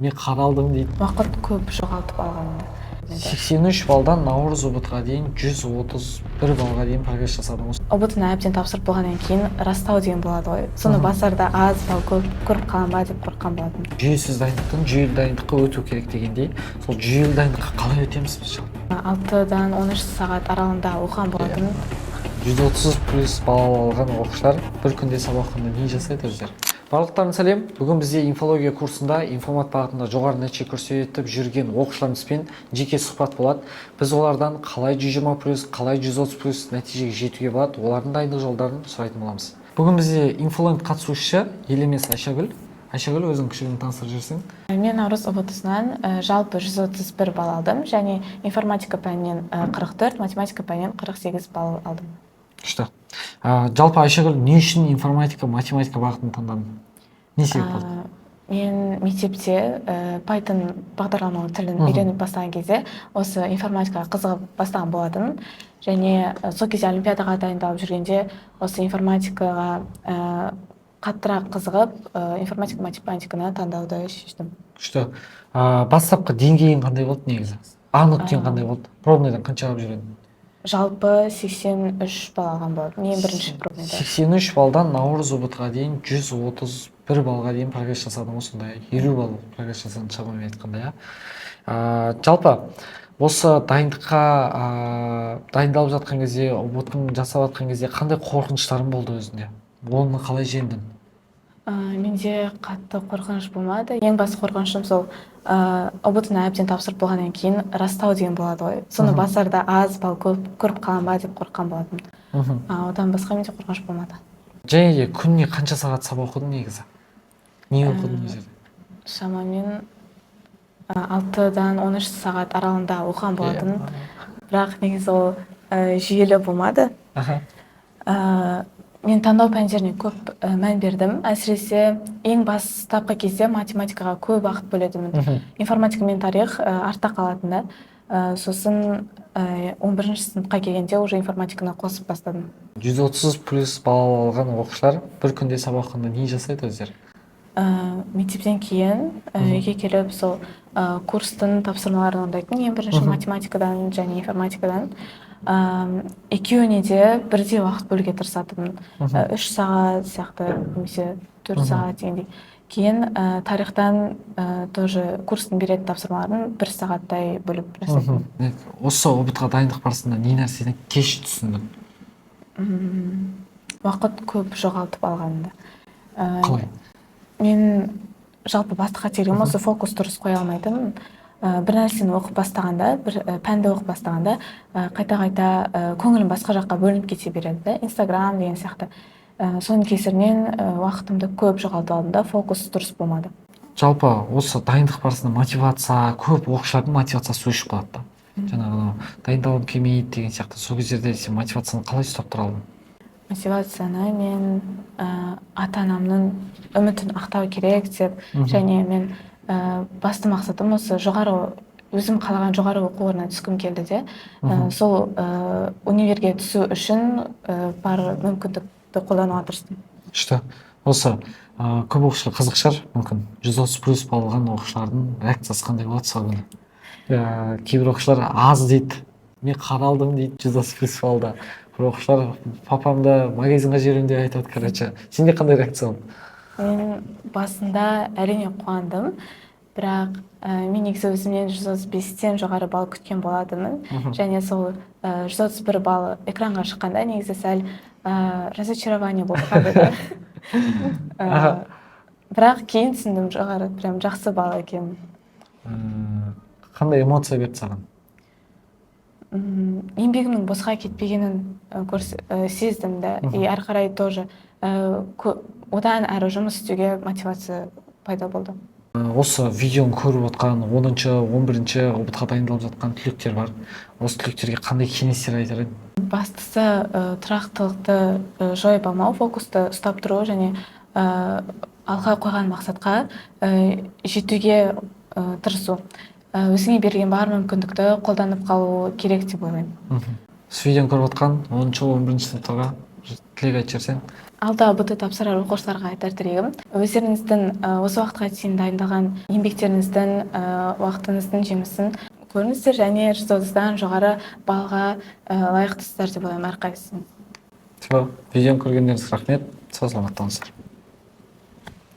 мен қаралдым дейді. Уақыт көп жоғалтып алғанымды. 83 балдан Наурыз ұбытқа дейін 131 балға дейін прогресс жасадым. ұбытына әбден тапсырып болғаннан кейін растау деген болады ғой. Соны басарда аз бал көріп қалам ба деп қорыққан болатынмын. Жүйесіз дайындықтан жүйелі дайындыққа өту керек дегендей, сол жүйелі дайындыққа қалай өтеміз біз жалпы? 6-дан 13 сағат аралығында оқыған болатынмын. 130 плюс балл алған оқушылар бір күнде сабақ оқығанда не жасайды өздері? Барлықтарына сәлем. Бүгін бізде инфология курсында информат бағытында жоғары нәтиже көрсетіп жүрген оқушыларымызбен жеке сұхбат болады. Біз олардан қалай 120+, қалай 130+ нәтижеге жетуге болады, олардың дайындық жолдарын сұрайтын боламыз. Бүгін бізде инфлуент қатысушы Елемес Айшагүл. Айшагүл, өзің кішігірім таныстырып жіберсең. Мен Наурыз ұбытысынан жалпы 131 балл алдым, және информатика пәнінен 44, математика пәнінен 48 балл алдым. Күшті. Жалпы Айшагүл, не үшін информатика, математика бағытын таңдадың? Не себеп болды? Мен мектепте Python бағдарламалау тілін үйреніп бастаған кезде осы информатикаға қызығып бастаған болатын. Және сол кезде олимпиадаға дайындалып жүргенде осы информатикаға қаттырақ қызығып, информатика математиканы таңдауды шештім. Күшті. Бастапқы деңгейің қандай болды негізі? А-нүктең қандай болды? Пробныйдан қанша алып жүрдің? Жалпы 83 балл алған болды. Мен бірінші пробныйда. 83 балдан Наурыз ұбытқа дейін 131 балға дейін прогресс жасадым, осындай 50 балл прогресс жасадым шамамен айтқанда. Жалпы осы дайындыққа дайындалып жатқан кезде, ұбытын жасап жатқан кезде қандай қорқыныштарың болды өзінде? Оны қалай жеңдің? Менде қатты қорқыныш болмады. Ең басты қорқынышым сол ұбытына әбден тапсырып болғаннан кейін растау деген болады ғой. Соны басарда аз бал көріп қалам ба деп қорыққан болатынмын. Одан басқа менде қорқыныш болмады. Және де күніне қанша сағат сабақ оқыдың негізі? Не оқыдың өзі? Шамамен 6-дан 13 сағат аралығында оқыған болатын. Бірақ негізі ол жүйелі болмады. Мен таңдау пәндеріне көп мән бердім. Әсіресе ең бастапқы кезде математикаға көп уақыт бөледім. Информатика мен тарих артта қалатында. Сосын 11-ші сыныпқа келгенде уже информатиканы қосып бастадым. 130+ балл алған оқушылар бір күнде сабақ оқығанда не жасайды өздері? Мектептен кейін үйге келіп сол курстың тапсырмаларын орындайтын. Ең бірінші математикадан және информатикадан. Екеуіне де бірдей уақыт бөлуге тырысатынмын. 3 сағат сияқты, немесе 4 сағат дегендей. Кейін тарихтан тоже курстың беретін тапсырмаларын 1 сағаттай бөліп жасайтынмын. Осы ұбытқа дайындық барысында не нәрсені кеш түсіндің? Уақыт көп жоғалтып алғанымды. Қалай? Мен жалпы басты қателігім осы фокус дұрыс қоя алмайтынмын. Бір нәрсені оқып бастағанда, бір пәнді оқып бастағанда, қайта-қайта көңілім басқа жаққа бөлініп кете береді. Инстаграм деген сияқты. Соның кесірінен уақытымды көп жоғалтып алдым да, фокус дұрыс болмады. Жалпы осы дайындық барысында мотивация, көп оқушылардың мотивациясы өшіп қалады да. Жаңағы дайындалғым келмейді деген сияқты. Сол кездерде сен мотивацияны қалай ұстап тұра алдың? Мотивацияны мен ата-анамның үмітін ақтау керек деп, және мен басты мақсатым осы өзім қалаған жоғары оқу орнына түскім келді де, сол универге түсу үшін бар мүмкіндікті қолдануға тырыстым. Күшті. Осы көп оқушылар қызық шығар, мүмкін 130+ балл алған оқушылардың реакциясы қандай болады сол күні? Кейбір оқушылар аз дейді, мен қаралдым дейді 130+ баллда. Бір оқушылар папамды магазинға жіберемін деп айтады, короче. Сенде қандай реакция болды? Мен басында әрине қуандым, бірақ мен негізі өзімнен 135-тен жоғары балл күткен болатынмын. Және сол 131 балл экранға шыққанда негізі сәл разочарование болып қалды. Бірақ кейін түсіндім, жоғары, прям жақсы балл екенін. Қандай эмоция берді саған? Еңбегімнің босқа кетпегенін сездім да. И әрі қарай тоже одан әрі жұмыс істеуге мотивация пайда болды. Осы видеоны көріп отқан 10-шы, 11-ші ұбытқа дайындалып жатқан түлектер бар. Осы түлектерге қандай кеңестер айтар едің? Бастысы тұрақтылықты жойып алмау, фокусты ұстап тұру және алға қойған мақсатқа жетуге тырысу. Өзіңе берген бар мүмкіндікті қолданып қалу керек деп ойлаймын. Осы видеоны көріп отқан 10-шы, 11-ші сыныптарға тілек айтып жіберсең? алда БТ тапсырар оқушыларға айтар тілегім, өздеріңіздің осы уақытқа дейін дайындаған еңбектеріңіздің уақытыңыздың жемісін көріңіздер және 130-дан жоғары балға лайықтысыздар деп ойлаймын әрқайсысын. Видеоны көргендеріңізге рахмет. Сау саламат болыңыздар.